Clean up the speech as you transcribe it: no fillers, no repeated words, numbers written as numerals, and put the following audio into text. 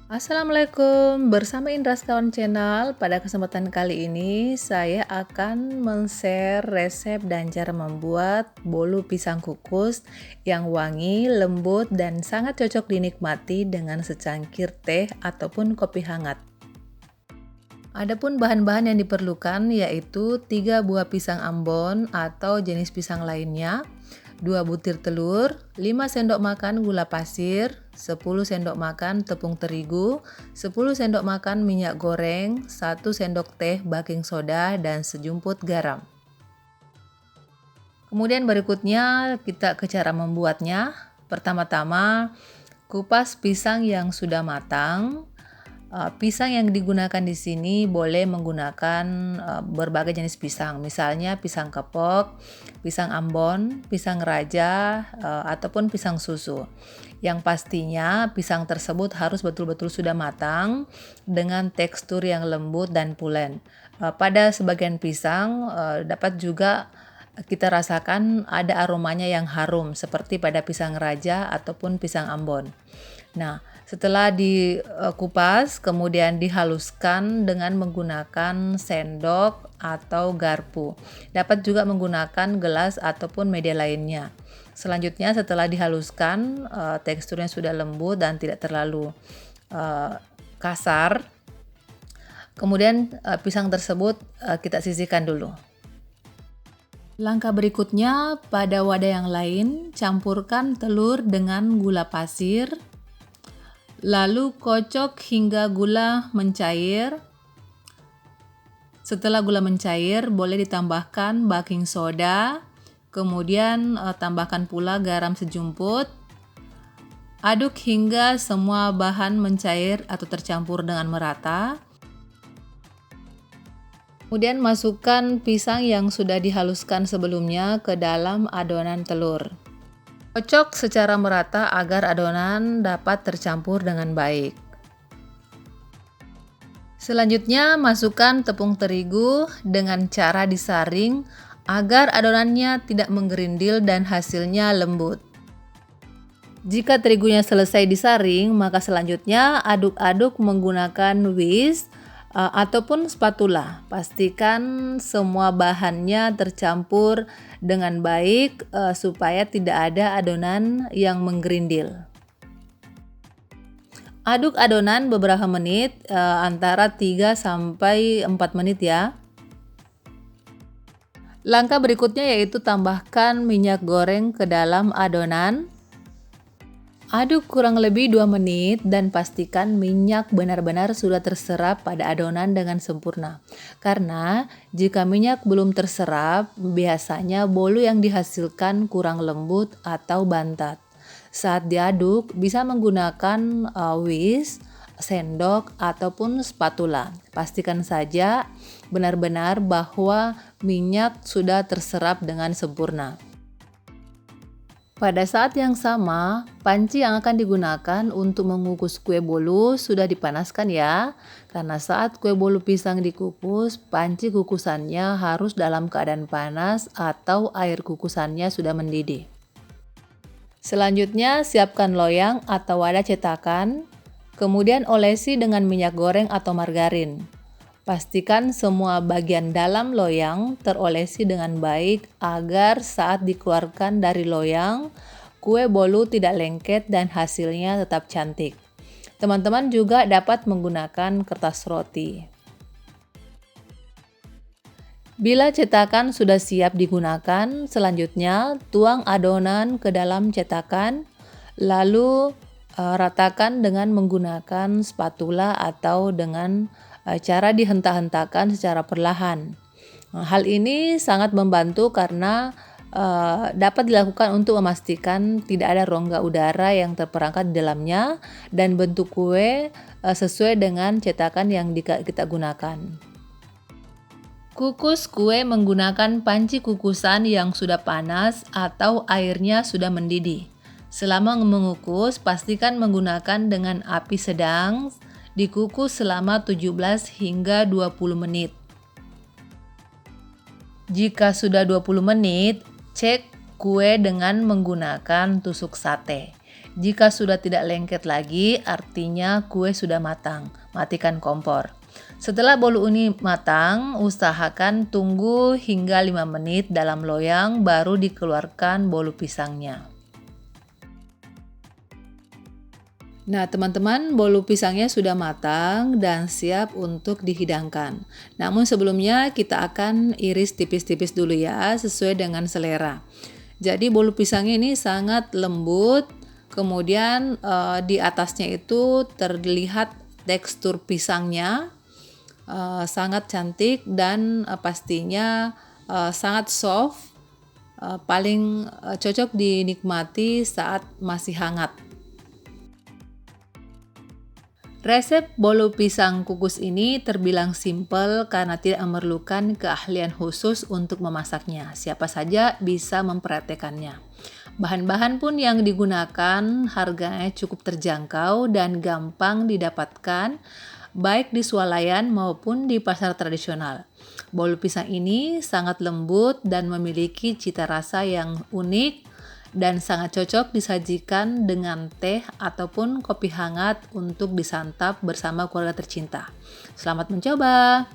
Assalamualaikum, bersama Indra Sekawan Channel. Pada kesempatan kali ini saya akan men-share resep dan cara membuat bolu pisang kukus yang wangi, lembut, dan sangat cocok dinikmati dengan secangkir teh ataupun kopi hangat. Adapun bahan-bahan yang diperlukan yaitu 3 buah pisang ambon atau jenis pisang lainnya, 2 butir telur, 5 sendok makan gula pasir, 10 sendok makan tepung terigu, 10 sendok makan minyak goreng, 1 sendok teh baking soda, dan sejumput garam. Kemudian berikutnya kita ke cara membuatnya. Pertama-tama kupas pisang yang sudah matang. Pisang yang digunakan di sini boleh menggunakan berbagai jenis pisang, misalnya pisang kepok, pisang ambon, pisang raja, ataupun pisang susu. Yang pastinya pisang tersebut harus betul-betul sudah matang dengan tekstur yang lembut dan pulen. Pada sebagian pisang dapat juga kita rasakan ada aromanya yang harum seperti pada pisang raja ataupun pisang ambon. Nah, setelah dikupas kemudian dihaluskan dengan menggunakan sendok atau garpu. Dapat juga menggunakan gelas ataupun media lainnya. Selanjutnya setelah dihaluskan, teksturnya sudah lembut dan tidak terlalu kasar. Kemudian pisang tersebut kita sisihkan dulu. Langkah berikutnya, pada wadah yang lain, campurkan telur dengan gula pasir, lalu kocok hingga gula mencair. Setelah gula mencair, boleh ditambahkan baking soda, kemudian tambahkan pula garam sejumput. Aduk hingga semua bahan mencair atau tercampur dengan merata. Kemudian masukkan pisang yang sudah dihaluskan sebelumnya ke dalam adonan telur. Kocok secara merata agar adonan dapat tercampur dengan baik. Selanjutnya masukkan tepung terigu dengan cara disaring agar adonannya tidak menggerindil dan hasilnya lembut. Jika terigunya selesai disaring, maka selanjutnya aduk-aduk menggunakan whisk ataupun spatula. Pastikan semua bahannya tercampur dengan baik supaya tidak ada adonan yang menggerindil. Aduk adonan beberapa menit, antara 3 sampai 4 menit ya. Langkah berikutnya yaitu tambahkan minyak goreng ke dalam adonan. Aduk kurang lebih 2 menit dan pastikan minyak benar-benar sudah terserap pada adonan dengan sempurna. Karena jika minyak belum terserap, biasanya bolu yang dihasilkan kurang lembut atau bantat. Saat diaduk, bisa menggunakan whisk, sendok, ataupun spatula. Pastikan saja benar-benar bahwa minyak sudah terserap dengan sempurna. Pada saat yang sama, panci yang akan digunakan untuk mengukus kue bolu sudah dipanaskan ya. Karena saat kue bolu pisang dikukus, panci kukusannya harus dalam keadaan panas atau air kukusannya sudah mendidih. Selanjutnya, siapkan loyang atau wadah cetakan, kemudian olesi dengan minyak goreng atau margarin. Pastikan semua bagian dalam loyang terolesi dengan baik agar saat dikeluarkan dari loyang, kue bolu tidak lengket dan hasilnya tetap cantik. Teman-teman juga dapat menggunakan kertas roti. Bila cetakan sudah siap digunakan, selanjutnya tuang adonan ke dalam cetakan, lalu ratakan dengan menggunakan spatula atau dengan cara dihentak-hentakan secara perlahan. Hal ini sangat membantu karena dapat dilakukan untuk memastikan tidak ada rongga udara yang terperangkap di dalamnya dan bentuk kue sesuai dengan cetakan yang kita gunakan. Kukus kue menggunakan panci kukusan yang sudah panas atau airnya sudah mendidih. Selama mengukus, pastikan menggunakan dengan api sedang, dikukus selama 17 hingga 20 menit. Jika sudah 20 menit, cek kue dengan menggunakan tusuk sate. Jika sudah tidak lengket lagi, artinya kue sudah matang. Matikan kompor. Setelah bolu uni matang, usahakan tunggu hingga 5 menit dalam loyang baru dikeluarkan bolu pisangnya. Nah, teman-teman, bolu pisangnya sudah matang dan siap untuk dihidangkan. Namun sebelumnya kita akan iris tipis-tipis dulu ya, sesuai dengan selera. Jadi bolu pisangnya ini sangat lembut, kemudian di atasnya itu terlihat tekstur pisangnya sangat cantik dan pastinya sangat soft, paling cocok dinikmati saat masih hangat. Resep bolu pisang kukus ini terbilang simpel karena tidak memerlukan keahlian khusus untuk memasaknya. Siapa saja bisa mempraktekannya. Bahan-bahan pun yang digunakan harganya cukup terjangkau dan gampang didapatkan baik di swalayan maupun di pasar tradisional. Bolu pisang ini sangat lembut dan memiliki cita rasa yang unik dan sangat cocok disajikan dengan teh ataupun kopi hangat untuk disantap bersama keluarga tercinta. Selamat mencoba!